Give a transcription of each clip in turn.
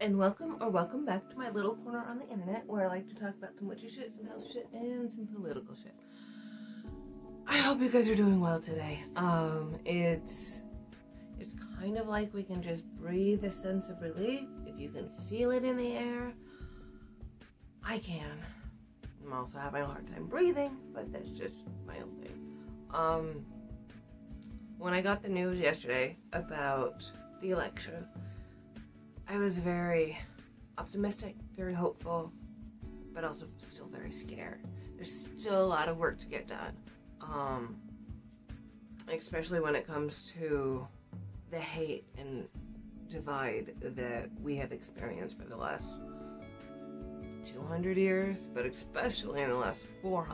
and welcome back to my little corner on the internet where I like to talk about some witchy shit, some health shit, and some political shit. I hope you guys are doing well today. It's kind of like we can just breathe a sense of relief. If you can feel it in the air, I can. I'm also having a hard time breathing, but that's just my own thing. When I got the news yesterday about the election, I was very optimistic, very hopeful, but also still very scared. There's still a lot of work to get done, especially when it comes to the hate and divide that we have experienced for the last 200 years, but especially in the last 4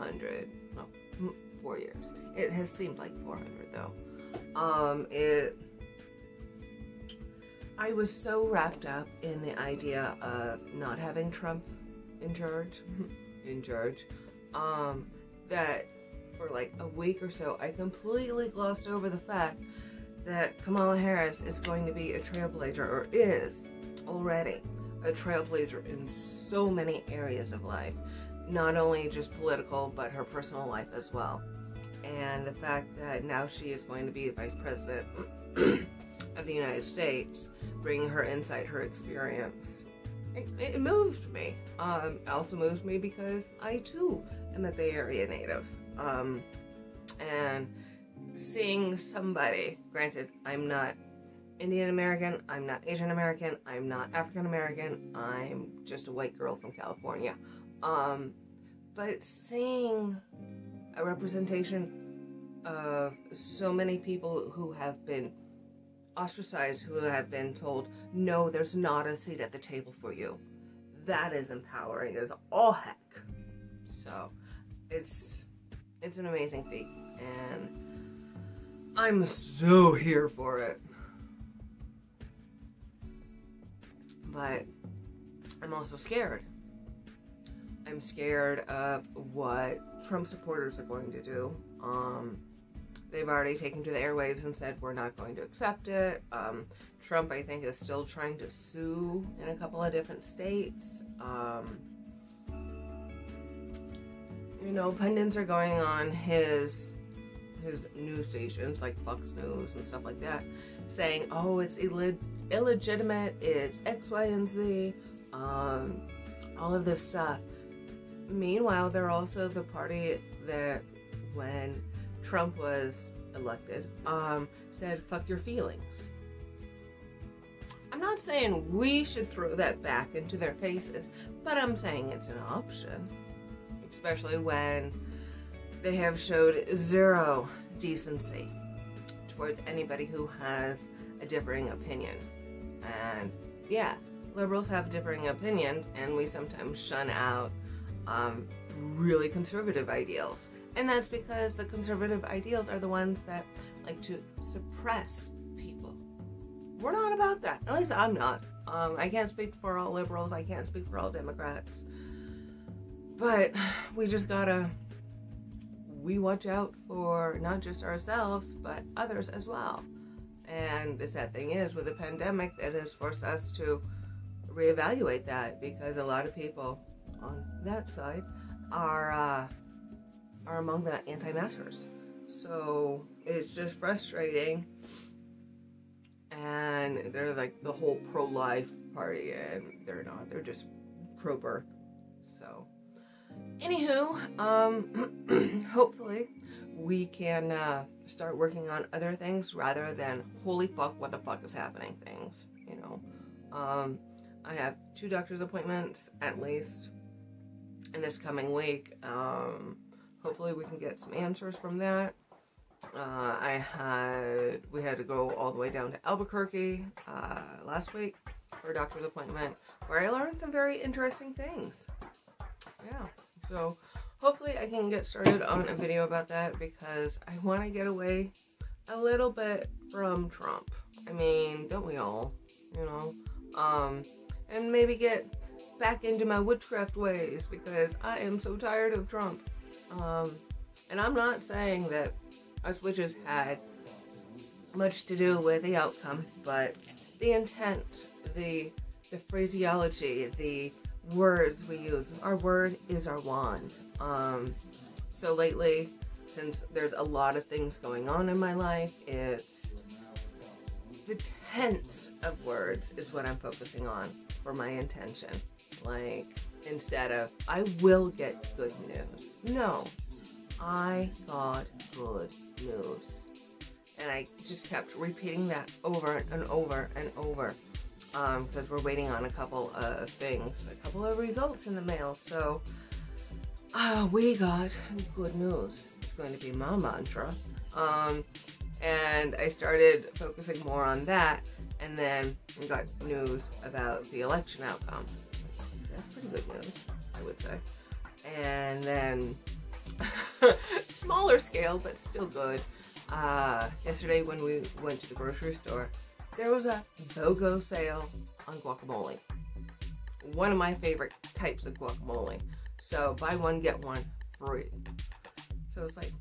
years. It has seemed like 400 though. I was so wrapped up in the idea of not having Trump in charge, that for like a week or so, I completely glossed over the fact that Kamala Harris is going to be a trailblazer, or is already a trailblazer in so many areas of life, not only just political, but her personal life as well. And the fact that now she is going to be the Vice President of the United States, bringing her insight, her experience, it moved me. It also moved me because I too am a Bay Area native. And seeing somebody, granted, I'm not Indian American, I'm not Asian American, I'm not African American, I'm just a white girl from California. But seeing a representation of so many people who have been ostracized, who have been told, no, there's not a seat at the table for you, that is empowering as all heck. So it's an amazing feat, and I'm so here for it. But I'm also scared. I'm scared of what Trump supporters are going to do. They've already taken to the airwaves and said we're not going to accept it. Trump, I think, is still trying to sue in a couple of different states. You know, pundits are going on his news stations like Fox News and stuff like that, saying, oh, it's illegitimate, it's X, Y, and Z, all of this stuff. Meanwhile, they're also the party that, when Trump was elected, said, fuck your feelings. I'm not saying we should throw that back into their faces, but I'm saying it's an option, especially when they have showed zero decency towards anybody who has a differing opinion. And yeah, liberals have differing opinions, and we sometimes shun out really conservative ideals. And that's because the conservative ideals are the ones that like to suppress people. We're not about that. At least I'm not. I can't speak for all liberals. I can't speak for all Democrats. But we just gotta, we watch out for not just ourselves, but others as well. And the sad thing is, with the pandemic, it has forced us to reevaluate that, because a lot of people on that side are among the anti-maskers. So it's just frustrating. And they're like the whole pro-life party, and they're not. They're just pro-birth. So anywho, hopefully we can start working on other things rather than holy fuck, what the fuck is happening things, you know. I have 2 doctor's appointments at least in this coming week. Hopefully we can get some answers from that. We had to go all the way down to Albuquerque last week for a doctor's appointment, where I learned some very interesting things. Yeah, so hopefully I can get started on a video about that, because I want to get away a little bit from Trump. I mean, don't we all, you know? And maybe get back into my witchcraft ways, because I am so tired of Trump. And I'm not saying that us witches had much to do with the outcome, but the intent, the the phraseology, the words we use. Our word is our wand. So lately, since there's a lot of things going on in my life, it's the tense of words is what I'm focusing on for my intention. Like, instead of, I will get good news. No, I got good news. And I just kept repeating that over and over and over. Because we're waiting on a couple of things, a couple of results in the mail. So, we got good news. It's going to be my mantra. And I started focusing more on that, and then we got news about the election outcome. That's pretty good news, I would say. And then, smaller scale, but still good. Yesterday when we went to the grocery store, there was a BOGO sale on guacamole. One of my favorite types of guacamole. So buy one, get one free. So it's like,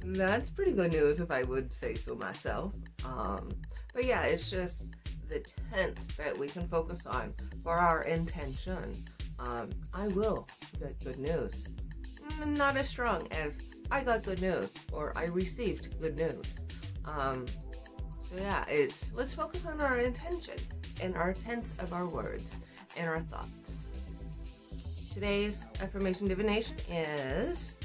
that's pretty good news if I would say so myself. But yeah, it's just the tense that we can focus on for our intention. I will get good news. Not as strong as I got good news or I received good news. So yeah, let's focus on our intention and our tense of our words and our thoughts. Today's affirmation divination is,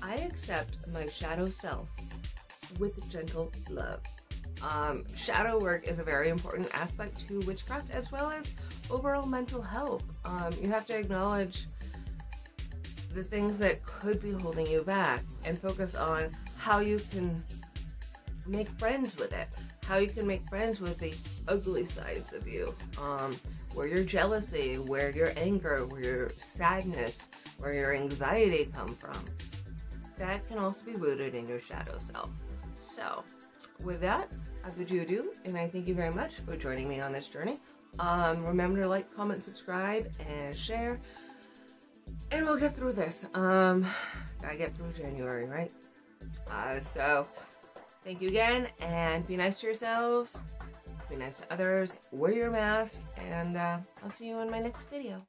I accept my shadow self with gentle love. Shadow work is a very important aspect to witchcraft as well as overall mental health. You have to acknowledge the things that could be holding you back and focus on how you can make friends with it, how you can make friends with the ugly sides of you, where your jealousy, where your anger, where your sadness, where your anxiety come from. That can also be rooted in your shadow self. So, with that, I bid you adieu, and I thank you very much for joining me on this journey. Remember to like, comment, subscribe, and share, and we'll get through this. Gotta get through January, right? So, thank you again, and be nice to yourselves, be nice to others, wear your mask, and I'll see you in my next video.